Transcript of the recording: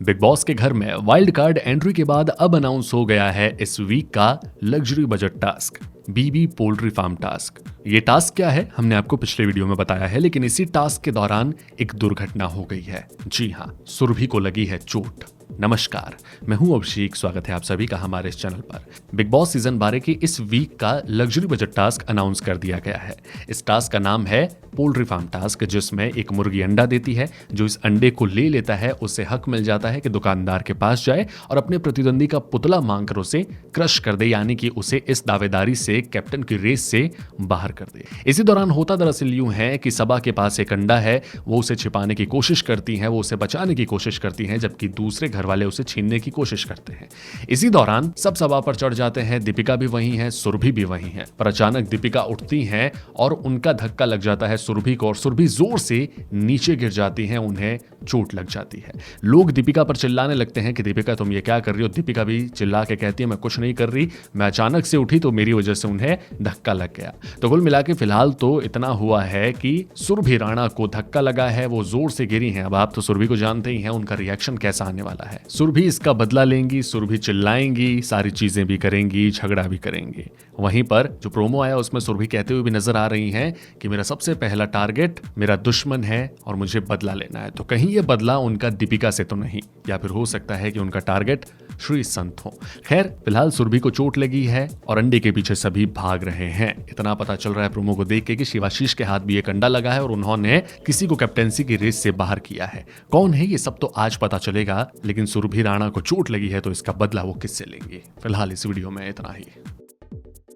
Big boss के घर में वाइल्ड कार्ड एंट्री के बाद अब अनाउंस हो गया है इस वीक का लग्जरी बजट टास्क, बीबी पोल्ट्री फार्म टास्क। ये टास्क क्या है हमने आपको पिछले वीडियो में बताया है, लेकिन इसी टास्क के दौरान एक दुर्घटना हो गई है। जी हाँ, सुरभि को लगी है चोट। नमस्कार, मैं हूं अभिषेक, स्वागत है आप सभी का हमारे इस चैनल पर। बिग बॉस सीजन 12 की इस वीक का लग्जरी बजट टास्क अनाउंस कर दिया गया है। इस टास्क का नाम है पोल्ट्री फार्म टास्क, जिसमें एक मुर्गी अंडा देती है। जो इस अंडे को ले लेता है उसे हक मिल जाता है कि दुकानदार के पास जाए और अपने प्रतिद्वंदी का पुतला मांगकर उसे क्रश कर दे, यानी कि उसे इस दावेदारी से कैप्टन की रेस से बाहर कर दे। इसी दौरान होता दरअसल यूं है कि सबा के पास एक अंडा है, वो उसे छिपाने की कोशिश करती है, वो उसे बचाने की कोशिश करती है, जबकि दूसरे घर वाले उसे छीनने की कोशिश करते हैं। इसी दौरान सब सभा पर चढ़ जाते हैं। दीपिका भी वहीं है, सुरभि भी वहीं है, पर अचानक दीपिका उठती हैं और उनका धक्का लग जाता है सुरभि को और सुरभि जोर से नीचे गिर जाती हैं, उन्हें चोट लग जाती है। लोग दीपिका पर चिल्लाने लगते हैं कि दीपिका तुम ये क्या कर रही हो। दीपिका भी चिल्ला के कहती है मैं कुछ नहीं कर रही, मैं अचानक से उठी तो मेरी वजह से उन्हें धक्का लग गया। तो कुल मिला के फिलहाल तो इतना हुआ है कि सुरभि राणा को धक्का लगा है, वो जोर से गिरी हैं। अब आप तो सुरभि को जानते ही हैं, उनका रिएक्शन कैसा आने वाला है। सुरभि इसका बदला लेंगी, सुरभि चिल्लाएंगी, सारी चीजें भी करेंगी, झगड़ा भी करेंगी। वहीं पर जो प्रोमो आया उसमें सुरभि कहते हुए भी नजर आ रही हैं कि मेरा सबसे पहला टारगेट मेरा दुश्मन है और मुझे बदला लेना है। तो कहीं ये बदला उनका दीपिका से तो नहीं, या फिर हो सकता है कि उनका टारगेट श्री संत हो। खैर, फिलहाल सुरभि को चोट लगी है और अंडे के पीछे सभी भाग रहे हैं। इतना पता चल रहा है प्रोमो को देख के कि शिवाशीष के हाथ भी एक अंडा लगा है और उन्होंने किसी को कैप्टेंसी की रेस से बाहर किया है। कौन है ये सब तो आज पता चलेगा, लेकिन सुरभि राणा को चोट लगी है तो इसका बदला वो किससे लेंगे। फिलहाल इस वीडियो में इतना ही।